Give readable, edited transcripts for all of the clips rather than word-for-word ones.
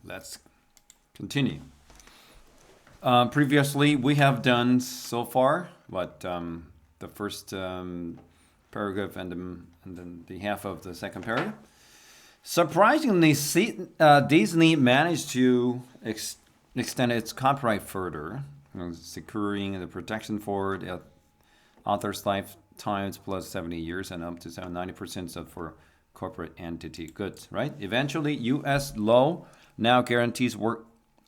Let's continue. Previously, we have done so far the first paragraph and then the half of the second paragraph. Surprisingly, Disney managed to extend its copyright further, securing the protection for the author's lifetimes plus 70 years and up to 90% for corporate entity goods, right? Eventually, U.S. law now guarantees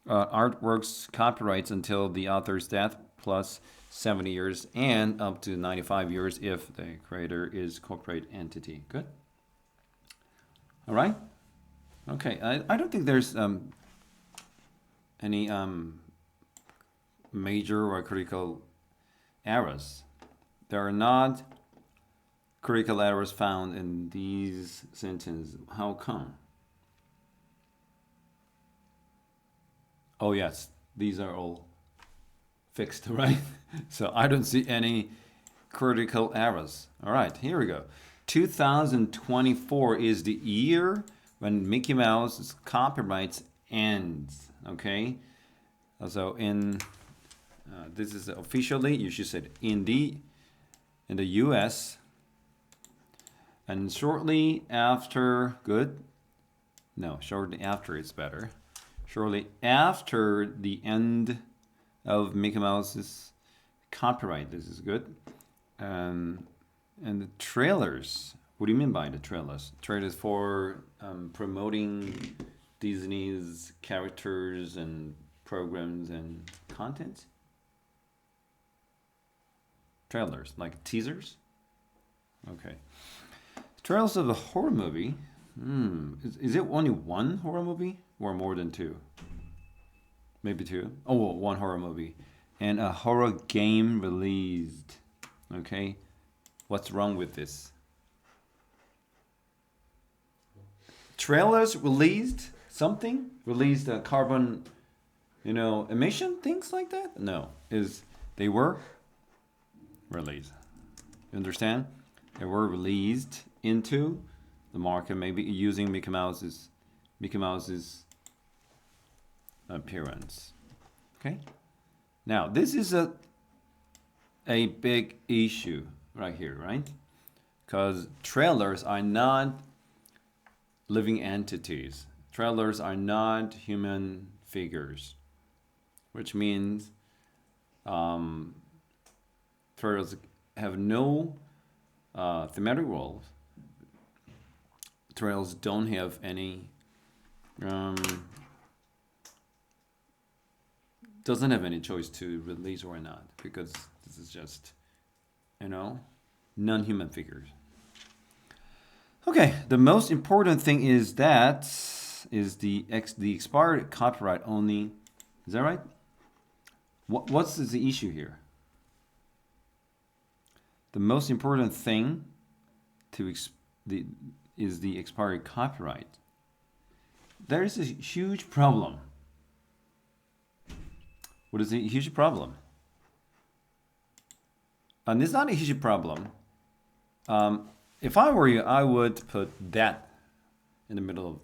artworks copyrights until the author's death plus 70 years and up to 95 years if the creator is corporate entity. Good? All right? Okay, I don't think there's any major or critical errors. There are not critical errors found in these sentences. How come? Oh yes, these are all fixed, right? So I don't see any critical errors. All right, here we go. 2024 is the year when Mickey Mouse's copyright ends. Okay, so this is officially, you should say in the U.S. and shortly after. Good. No, shortly after is better. Shortly after the end of Mickey Mouse's copyright. This is good. And the trailers. What do you mean by the trailers? Trailers for promoting Disney's characters and programs and content? Trailers, like teasers? Okay. Trailers of a horror movie. Is it only one horror movie or more than two? Maybe two. Oh, well, one horror movie. And a horror game released. Okay. What's wrong with this? Trailers released something? Released a carbon, emission? Things like that? No. They were released. You understand? They were released into the market, maybe using Mickey Mouse's appearance. Okay? Now, this is a big issue right here, right? Because trailers are not living entities. Trailers are not human figures, which means trailers have no thematic roles. Trailers don't have any doesn't have any choice to release or not, because this is just non-human figures. Okay, the most important thing is the expired copyright only. Is that right? What's the issue here? The most important thing is the expired copyright. There is a huge problem. What is the huge problem? And it's not a huge problem. If I were you, I would put that in the middle of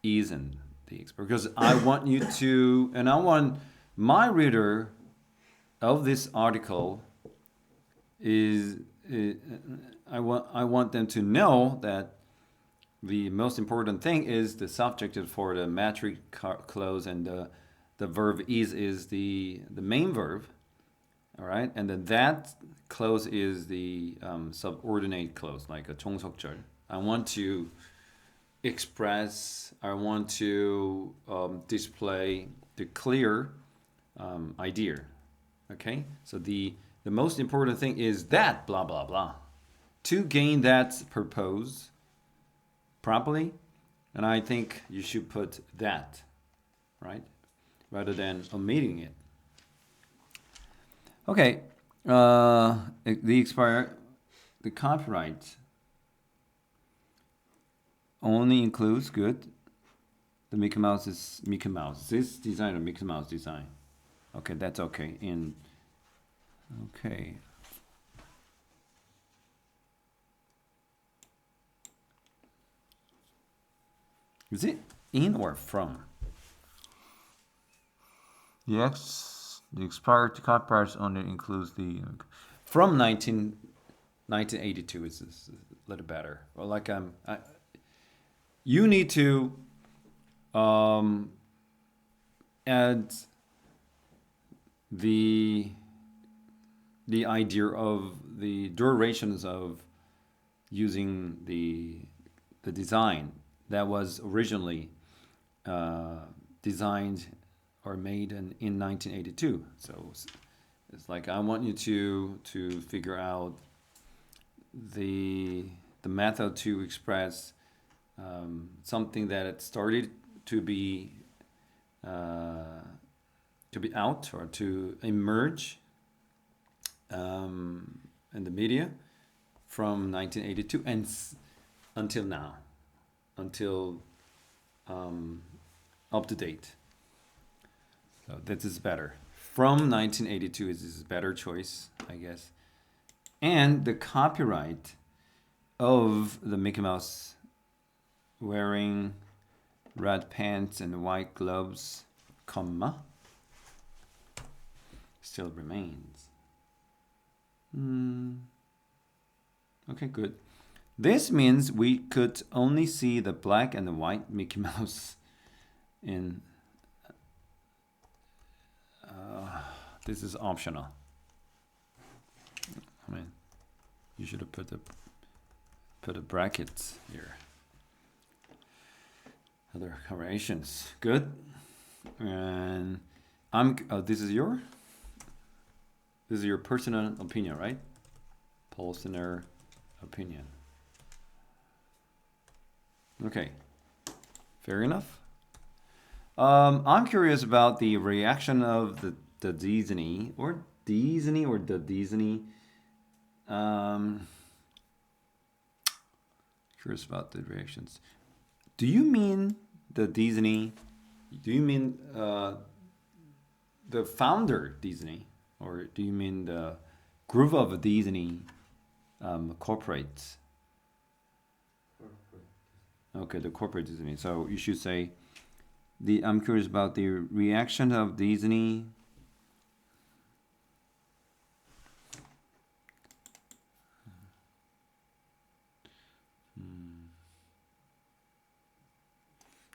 is and the expired, because I want you to, and I want my reader of this article I want them to know that the most important thing is the subject for the matrix clause, and the verb is the main verb. All right, and then that clause is the subordinate clause, like a 종속절. I want to display the clear idea. Okay, so the most important thing is that blah blah blah. To gain that purpose properly, and I think you should put that, right, rather than omitting it. Okay, the copyright only includes the Mickey Mouse, this design of Mickey Mouse design. Okay, that's okay. Okay. Is it In or from? The expired copyright only includes the From 1982 is a little better. Or like you need to add the idea of the durations of using the design that was originally designed or made in 1982. So it's like I want you to figure out the method to express something that it started to be out or to emerge in the media from 1982 and until now, until up to date. So that is better. From 1982 is a better choice, I guess. And the copyright of the Mickey Mouse wearing red pants and white gloves, comma, still remains. Okay, good. This means we could only see the black and the white Mickey Mouse in. This is optional. I mean, you should have put a bracket here. Other variations, good. And this is your personal opinion, right? Personal opinion. Okay, fair enough. I'm curious about the reaction of the Disney or the Disney. Curious about the reactions. Do you mean the Disney? Do you mean the founder Disney, or do you mean the group of Disney corporates? Okay, the corporate Disney. So you should say I'm curious about the reaction of Disney.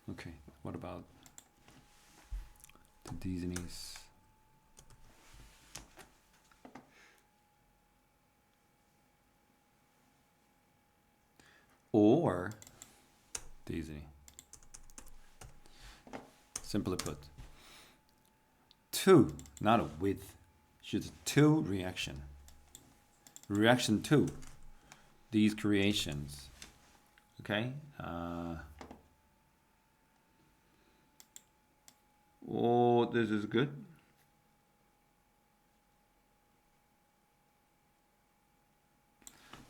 Okay, what about the Disney's? Or Disney. Simply put, to, not a with, should to reaction. Reaction to these creations. Okay? Oh, this is good.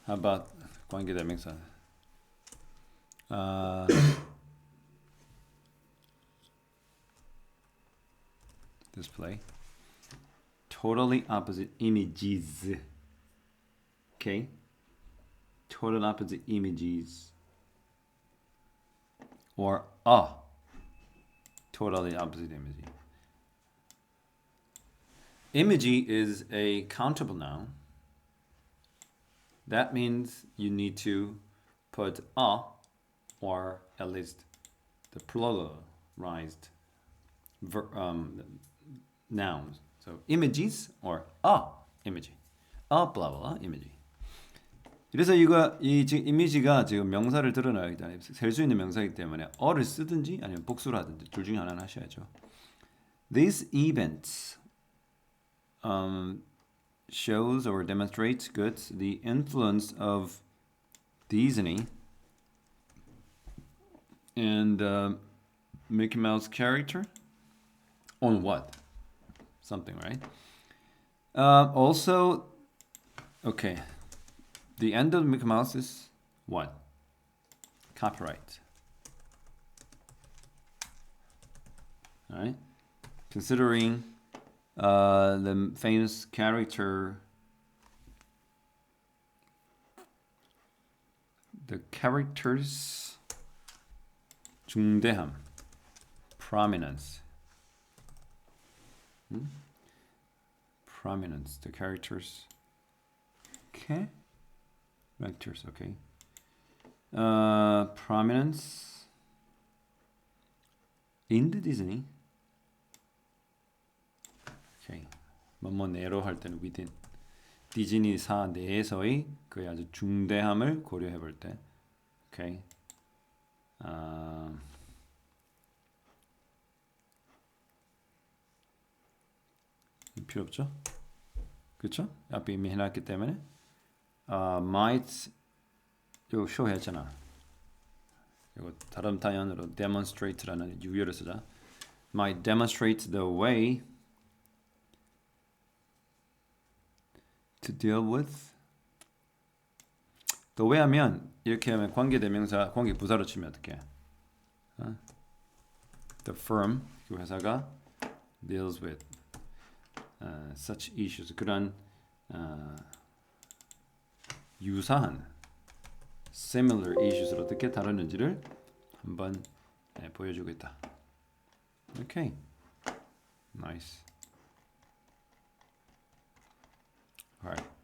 How about 관계대명사? Display. Totally opposite images. Okay? Total opposite images. Or a totally opposite image. Image is a countable noun. That means you need to put a, or at least the pluralized nouns. So images or a image. A blah blah image. 그래서 이 지금 이미지가 지금 명사를 드러나기 때문에 셀 수 있는 명사이기 때문에 어를 쓰든지 아니면 복수를 하든지 둘 중에 하나는 하셔야죠. These events shows or demonstrates good the influence of Disney and Mickey Mouse character on what? Something, right? Also, okay. The end of Mickey Mouse is what? Copyright. All right. Considering the famous character, the characters 중대함. prominence. Prominence, the characters. Okay. Vectors, okay. Prominence in the Disney. Okay. 뭐뭐 내로 할 때는 within. 디즈니사 내에서의 그 아주 중대함을 고려해 볼 때. 오케이. 필요 없죠? 그렇죠? 앞에 이미 해놨기 때문에 might 이거 show 했잖아. 이거 다른 단어로 demonstrate라는 유효를 쓰자. might demonstrate the way to deal with the way 하면 이렇게 하면 관계대명사 관계부사로 치면 어떻게? The firm 그 회사가 deals with such issues 그런 유사한 similar issues를 어떻게 다루는지를 한번 보여주고 있다. Okay, nice. All right.